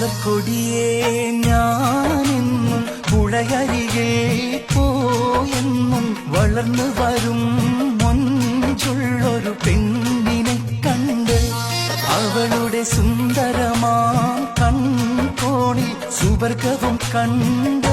മലക്കൊടിയേ ഞാനെന്നും പുഴയരികെ പോയെന്നും വളർന്നു വരും മൊഞ്ചുള്ളൊരു പെണ്ണിനെ കണ്ട് അവളുടെ സുന്ദരമാം കൺകോണിൽ സുവർഗവും കണ്ട്